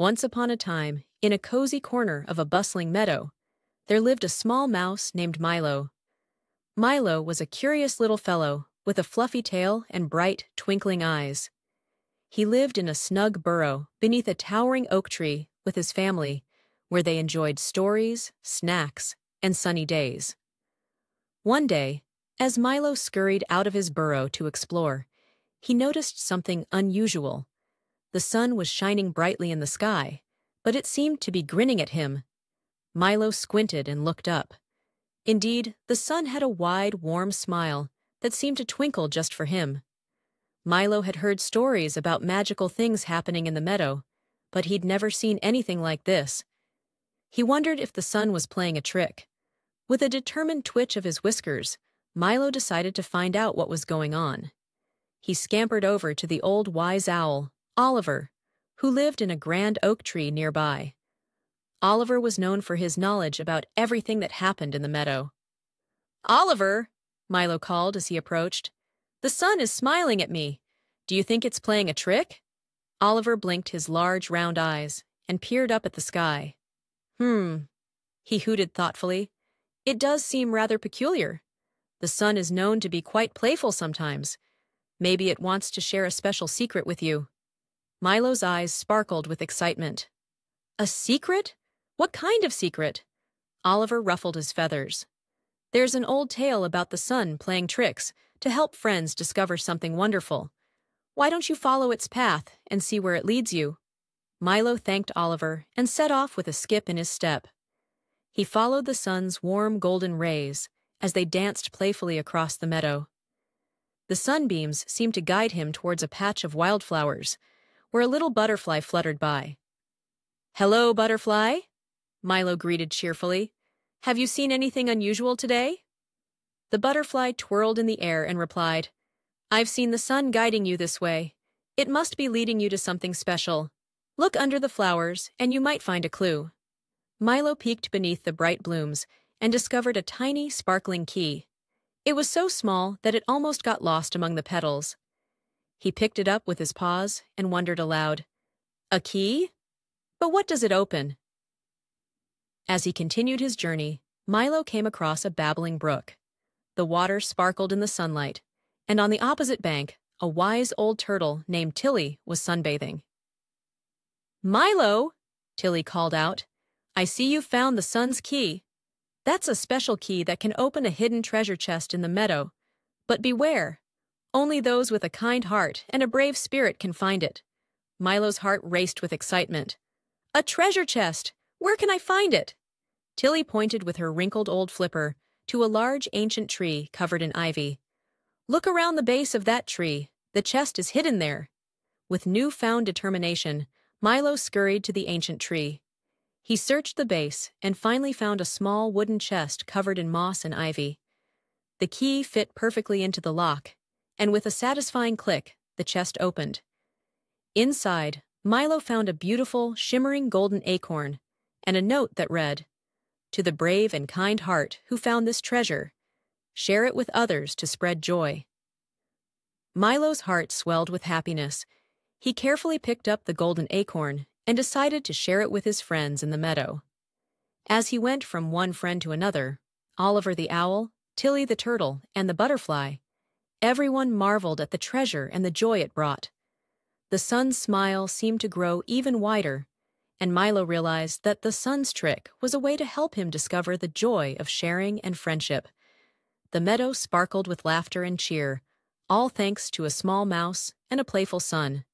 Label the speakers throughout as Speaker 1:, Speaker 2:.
Speaker 1: Once upon a time, in a cozy corner of a bustling meadow, there lived a small mouse named Milo. Milo was a curious little fellow with a fluffy tail and bright, twinkling eyes. He lived in a snug burrow beneath a towering oak tree with his family, where they enjoyed stories, snacks, and sunny days. One day, as Milo scurried out of his burrow to explore, he noticed something unusual. The sun was shining brightly in the sky, but it seemed to be grinning at him. Milo squinted and looked up. Indeed, the sun had a wide, warm smile that seemed to twinkle just for him. Milo had heard stories about magical things happening in the meadow, but he'd never seen anything like this. He wondered if the sun was playing a trick. With a determined twitch of his whiskers, Milo decided to find out what was going on. He scampered over to the old wise owl, Oliver, who lived in a grand oak tree nearby. Oliver was known for his knowledge about everything that happened in the meadow. "Oliver," Milo called as he approached, "the sun is smiling at me. Do you think it's playing a trick?" Oliver blinked his large, round eyes and peered up at the sky. He hooted thoughtfully. "It does seem rather peculiar. The sun is known to be quite playful sometimes. Maybe it wants to share a special secret with you." Milo's eyes sparkled with excitement. "A secret? What kind of secret?" Oliver ruffled his feathers. "There's an old tale about the sun playing tricks to help friends discover something wonderful. Why don't you follow its path and see where it leads you?" Milo thanked Oliver and set off with a skip in his step. He followed the sun's warm golden rays as they danced playfully across the meadow. The sunbeams seemed to guide him towards a patch of wildflowers, where a little butterfly fluttered by. "Hello, butterfly," Milo greeted cheerfully. "Have you seen anything unusual today?" The butterfly twirled in the air and replied, "I've seen the sun guiding you this way. It must be leading you to something special. Look under the flowers, and you might find a clue." Milo peeked beneath the bright blooms and discovered a tiny, sparkling key. It was so small that it almost got lost among the petals. He picked it up with his paws and wondered aloud, "A key? But what does it open?" As he continued his journey, Milo came across a babbling brook. The water sparkled in the sunlight, and on the opposite bank, a wise old turtle named Tilly was sunbathing. "Milo," Tilly called out, "I see you've found the sun's key. That's a special key that can open a hidden treasure chest in the meadow. But beware. Only those with a kind heart and a brave spirit can find it." Milo's heart raced with excitement. "A treasure chest! Where can I find it?" Tilly pointed with her wrinkled old flipper to a large ancient tree covered in ivy. "Look around the base of that tree. The chest is hidden there." With newfound determination, Milo scurried to the ancient tree. He searched the base and finally found a small wooden chest covered in moss and ivy. The key fit perfectly into the lock, and with a satisfying click, the chest opened. Inside, Milo found a beautiful, shimmering golden acorn and a note that read, "To the brave and kind heart who found this treasure, share it with others to spread joy." Milo's heart swelled with happiness. He carefully picked up the golden acorn and decided to share it with his friends in the meadow. As he went from one friend to another, Oliver the owl, Tilly the turtle, and the butterfly, everyone marveled at the treasure and the joy it brought. The sun's smile seemed to grow even wider, and Milo realized that the sun's trick was a way to help him discover the joy of sharing and friendship. The meadow sparkled with laughter and cheer, all thanks to a small mouse and a playful sun.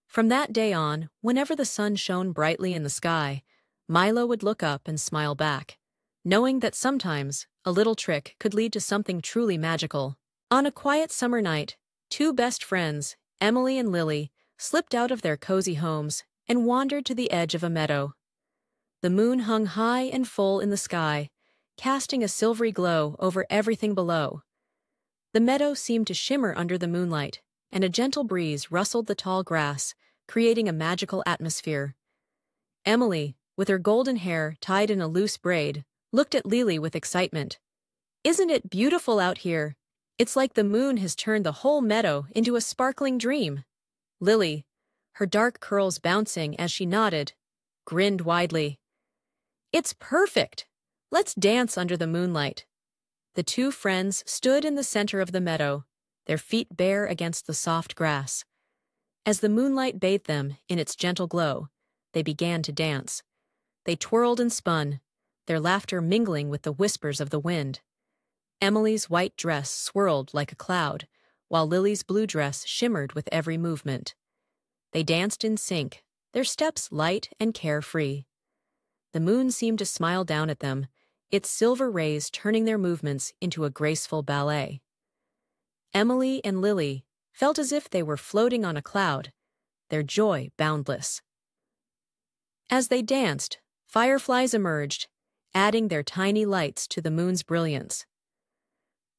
Speaker 1: From that day on, whenever the sun shone brightly in the sky, Milo would look up and smile back, knowing that sometimes a little trick could lead to something truly magical. On a quiet summer night, two best friends, Emily and Lily, slipped out of their cozy homes and wandered to the edge of a meadow. The moon hung high and full in the sky, casting a silvery glow over everything below. The meadow seemed to shimmer under the moonlight, and a gentle breeze rustled the tall grass, creating a magical atmosphere. Emily, with her golden hair tied in a loose braid, looked at Lily with excitement. "Isn't it beautiful out here? It's like the moon has turned the whole meadow into a sparkling dream." Lily, her dark curls bouncing as she nodded, grinned widely. "It's perfect! Let's dance under the moonlight." The two friends stood in the center of the meadow, their feet bare against the soft grass. As the moonlight bathed them in its gentle glow, they began to dance. They twirled and spun, their laughter mingling with the whispers of the wind. Emily's white dress swirled like a cloud, while Lily's blue dress shimmered with every movement. They danced in sync, their steps light and carefree. The moon seemed to smile down at them, its silver rays turning their movements into a graceful ballet. Emily and Lily felt as if they were floating on a cloud, their joy boundless. As they danced, fireflies emerged, adding their tiny lights to the moon's brilliance.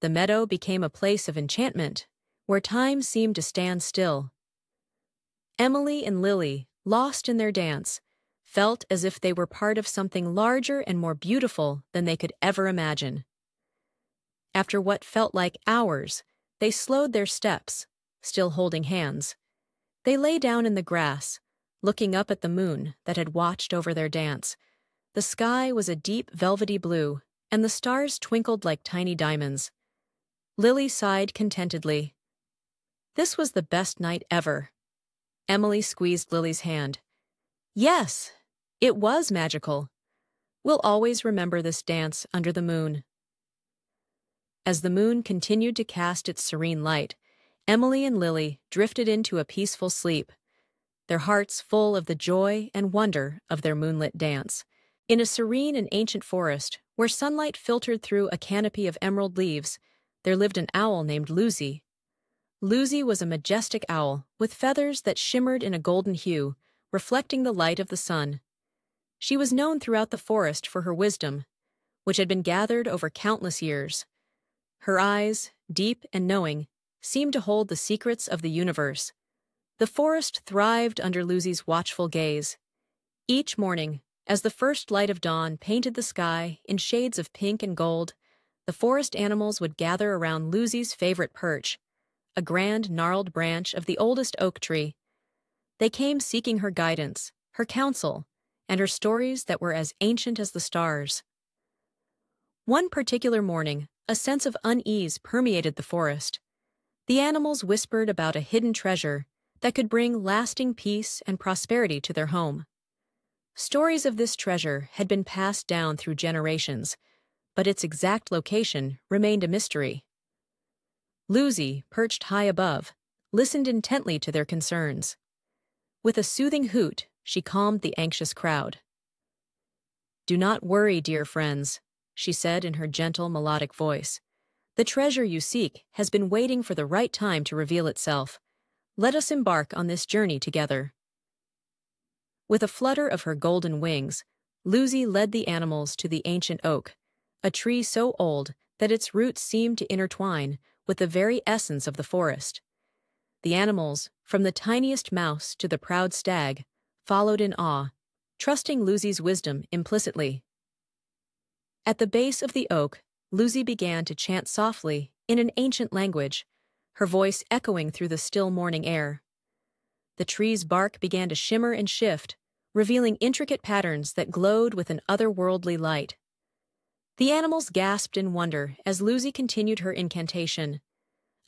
Speaker 1: The meadow became a place of enchantment, where time seemed to stand still. Emily and Lily, lost in their dance, felt as if they were part of something larger and more beautiful than they could ever imagine. After what felt like hours, they slowed their steps, still holding hands. They lay down in the grass, looking up at the moon that had watched over their dance. The sky was a deep velvety blue, and the stars twinkled like tiny diamonds. Lily sighed contentedly. This was the best night ever. Emily squeezed Lily's hand. Yes, it was magical. We'll always remember this dance under the moon. As the moon continued to cast its serene light, Emily and Lily drifted into a peaceful sleep, their hearts full of the joy and wonder of their moonlit dance. In a serene and ancient forest, where sunlight filtered through a canopy of emerald leaves, there lived an owl named Lucy. Lucy was a majestic owl with feathers that shimmered in a golden hue, reflecting the light of the sun. She was known throughout the forest for her wisdom, which had been gathered over countless years. Her eyes, deep and knowing, seemed to hold the secrets of the universe. The forest thrived under Lucy's watchful gaze. Each morning, as the first light of dawn painted the sky in shades of pink and gold, the forest animals would gather around Lucy's favorite perch, a grand gnarled branch of the oldest oak tree. They came seeking her guidance, her counsel, and her stories that were as ancient as the stars. One particular morning, a sense of unease permeated the forest. The animals whispered about a hidden treasure that could bring lasting peace and prosperity to their home. Stories of this treasure had been passed down through generations, but its exact location remained a mystery. Lucy, perched high above, listened intently to their concerns. With a soothing hoot, she calmed the anxious crowd. "Do not worry, dear friends," she said in her gentle, melodic voice. "The treasure you seek has been waiting for the right time to reveal itself. Let us embark on this journey together." With a flutter of her golden wings, Lucy led the animals to the ancient oak, a tree so old that its roots seemed to intertwine with the very essence of the forest. The animals, from the tiniest mouse to the proud stag, followed in awe, trusting Lucy's wisdom implicitly. At the base of the oak, Lucy began to chant softly in an ancient language, her voice echoing through the still morning air. The tree's bark began to shimmer and shift, revealing intricate patterns that glowed with an otherworldly light. The animals gasped in wonder as Lucy continued her incantation.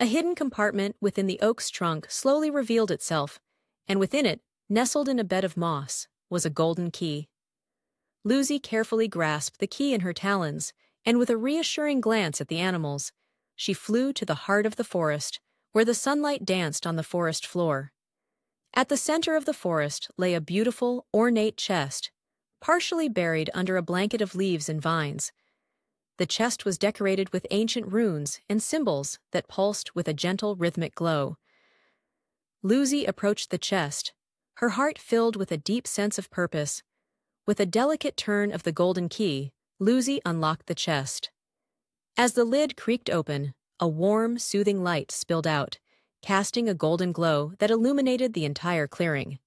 Speaker 1: A hidden compartment within the oak's trunk slowly revealed itself, and within it, nestled in a bed of moss, was a golden key. Lucy carefully grasped the key in her talons, and with a reassuring glance at the animals, she flew to the heart of the forest, where the sunlight danced on the forest floor. At the center of the forest lay a beautiful, ornate chest, partially buried under a blanket of leaves and vines. The chest was decorated with ancient runes and symbols that pulsed with a gentle, rhythmic glow. Lucy approached the chest, her heart filled with a deep sense of purpose. With a delicate turn of the golden key, Lucy unlocked the chest. As the lid creaked open, a warm, soothing light spilled out, casting a golden glow that illuminated the entire clearing.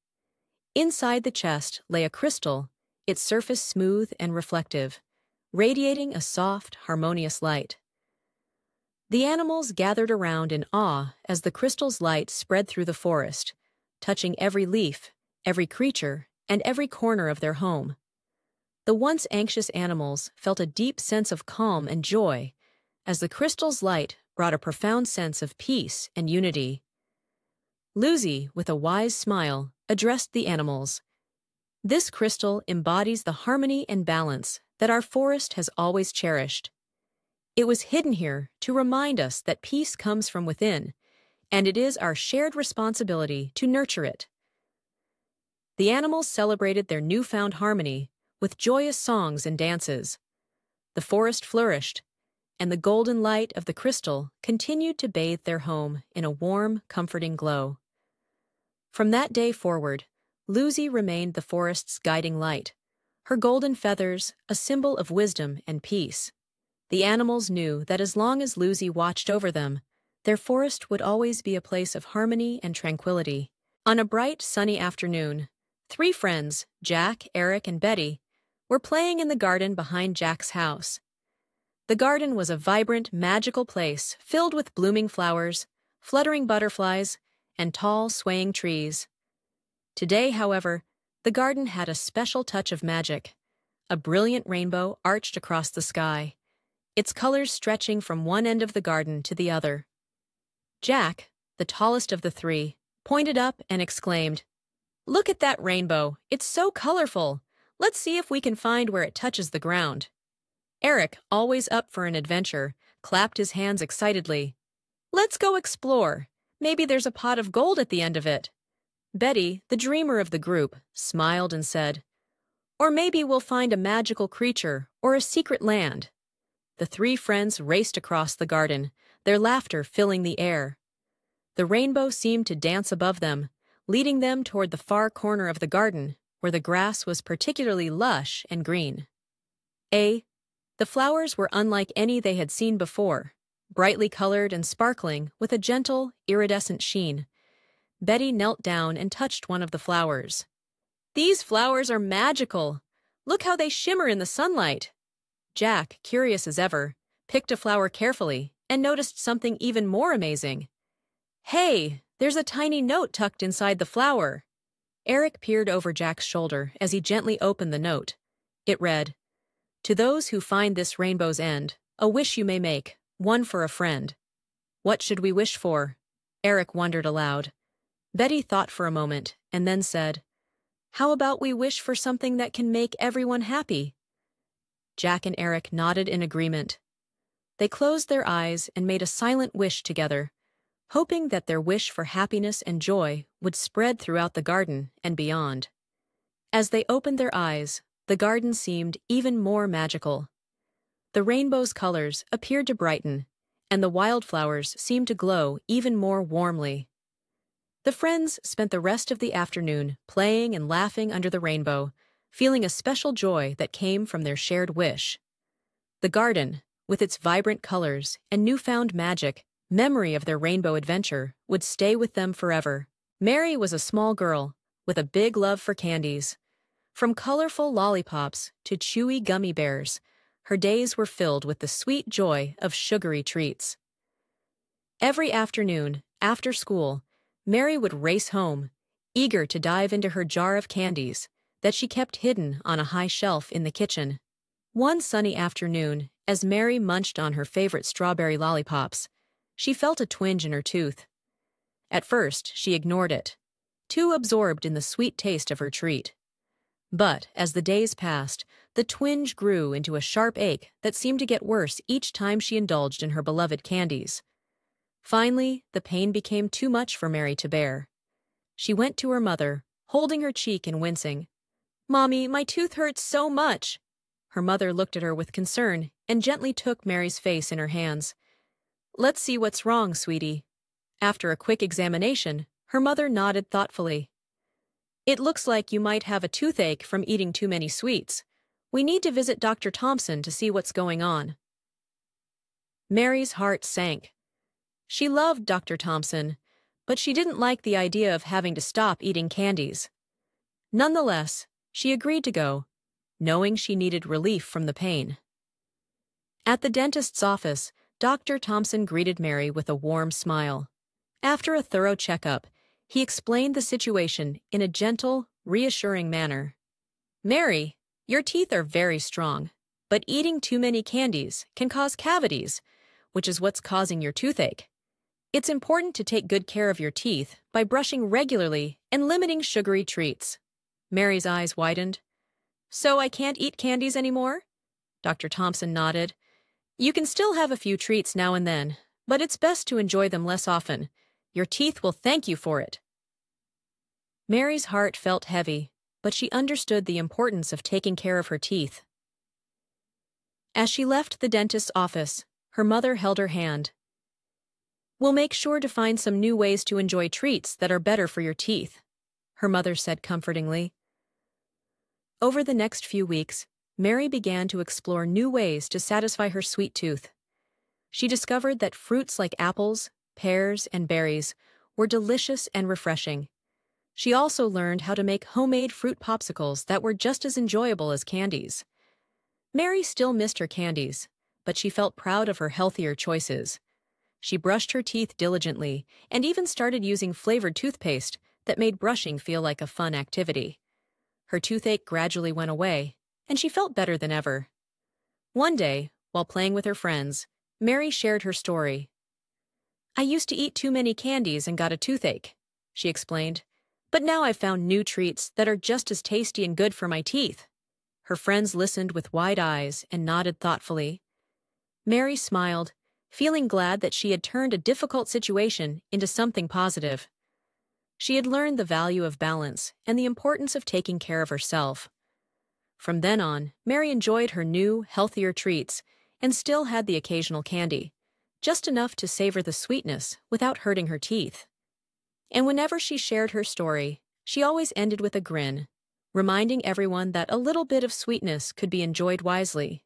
Speaker 1: Inside the chest lay a crystal, its surface smooth and reflective, radiating a soft, harmonious light. The animals gathered around in awe as the crystal's light spread through the forest, touching every leaf, every creature, and every corner of their home. The once anxious animals felt a deep sense of calm and joy as the crystal's light brought a profound sense of peace and unity. Lucy, with a wise smile, addressed the animals. This crystal embodies the harmony and balance that our forest has always cherished. It was hidden here to remind us that peace comes from within, and it is our shared responsibility to nurture it. The animals celebrated their newfound harmony with joyous songs and dances. The forest flourished, and the golden light of the crystal continued to bathe their home in a warm, comforting glow. From that day forward, Lucy remained the forest's guiding light, her golden feathers a symbol of wisdom and peace. The animals knew that as long as Lucy watched over them, their forest would always be a place of harmony and tranquility. On a bright, sunny afternoon, 3 friends, Jack, Eric, and Betty, were playing in the garden behind Jack's house. The garden was a vibrant, magical place filled with blooming flowers, fluttering butterflies, and tall, swaying trees. Today, however, the garden had a special touch of magic. A brilliant rainbow arched across the sky, its colors stretching from one end of the garden to the other. Jack, the tallest of the 3, pointed up and exclaimed, "Look at that rainbow! It's so colorful! Let's see if we can find where it touches the ground." Eric, always up for an adventure, clapped his hands excitedly. "Let's go explore! Maybe there's a pot of gold at the end of it." Betty, the dreamer of the group, smiled and said, "Or maybe we'll find a magical creature or a secret land." The 3 friends raced across the garden, their laughter filling the air. The rainbow seemed to dance above them, leading them toward the far corner of the garden, where the grass was particularly lush and green. The flowers were unlike any they had seen before, brightly colored and sparkling with a gentle, iridescent sheen. Betty knelt down and touched one of the flowers. "These flowers are magical! Look how they shimmer in the sunlight!" Jack, curious as ever, picked a flower carefully and noticed something even more amazing. "Hey, there's a tiny note tucked inside the flower." Eric peered over Jack's shoulder as he gently opened the note. It read, "To those who find this rainbow's end, a wish you may make, one for a friend." What should we wish for? Eric wondered aloud. Betty thought for a moment and then said, "How about we wish for something that can make everyone happy?" Jack and Eric nodded in agreement. They closed their eyes and made a silent wish together, hoping that their wish for happiness and joy would spread throughout the garden and beyond. As they opened their eyes, the garden seemed even more magical. The rainbow's colors appeared to brighten, and the wildflowers seemed to glow even more warmly. The friends spent the rest of the afternoon playing and laughing under the rainbow, feeling a special joy that came from their shared wish. The garden, with its vibrant colors and newfound magic, memory of their rainbow adventure, would stay with them forever. Mary was a small girl with a big love for candies. From colorful lollipops to chewy gummy bears, her days were filled with the sweet joy of sugary treats. Every afternoon, after school, Mary would race home, eager to dive into her jar of candies that she kept hidden on a high shelf in the kitchen. One sunny afternoon, as Mary munched on her favorite strawberry lollipops, she felt a twinge in her tooth. At first, she ignored it, too absorbed in the sweet taste of her treat. But as the days passed, the twinge grew into a sharp ache that seemed to get worse each time she indulged in her beloved candies. Finally, the pain became too much for Mary to bear. She went to her mother, holding her cheek and wincing. "Mommy, my tooth hurts so much." Her mother looked at her with concern and gently took Mary's face in her hands. "Let's see what's wrong, sweetie." After a quick examination, her mother nodded thoughtfully. "It looks like you might have a toothache from eating too many sweets. We need to visit Dr. Thompson to see what's going on." Mary's heart sank. She loved Dr. Thompson, but she didn't like the idea of having to stop eating candies. Nonetheless, she agreed to go, knowing she needed relief from the pain. At the dentist's office, Dr. Thompson greeted Mary with a warm smile. After a thorough checkup, he explained the situation in a gentle, reassuring manner. "Mary, your teeth are very strong, but eating too many candies can cause cavities, which is what's causing your toothache. It's important to take good care of your teeth by brushing regularly and limiting sugary treats." Mary's eyes widened. "So I can't eat candies anymore?" Dr. Thompson nodded. "You can still have a few treats now and then, but it's best to enjoy them less often. Your teeth will thank you for it." Mary's heart felt heavy, but she understood the importance of taking care of her teeth. As she left the dentist's office, her mother held her hand. "We'll make sure to find some new ways to enjoy treats that are better for your teeth," her mother said comfortingly. Over the next few weeks, Mary began to explore new ways to satisfy her sweet tooth. She discovered that fruits like apples, pears, and berries were delicious and refreshing. She also learned how to make homemade fruit popsicles that were just as enjoyable as candies. Mary still missed her candies, but she felt proud of her healthier choices. She brushed her teeth diligently and even started using flavored toothpaste that made brushing feel like a fun activity. Her toothache gradually went away, and she felt better than ever. One day, while playing with her friends, Mary shared her story. "I used to eat too many candies and got a toothache," she explained, "but now I've found new treats that are just as tasty and good for my teeth." Her friends listened with wide eyes and nodded thoughtfully. Mary smiled, feeling glad that she had turned a difficult situation into something positive. She had learned the value of balance and the importance of taking care of herself. From then on, Mary enjoyed her new, healthier treats and still had the occasional candy, just enough to savor the sweetness without hurting her teeth. And whenever she shared her story, she always ended with a grin, reminding everyone that a little bit of sweetness could be enjoyed wisely.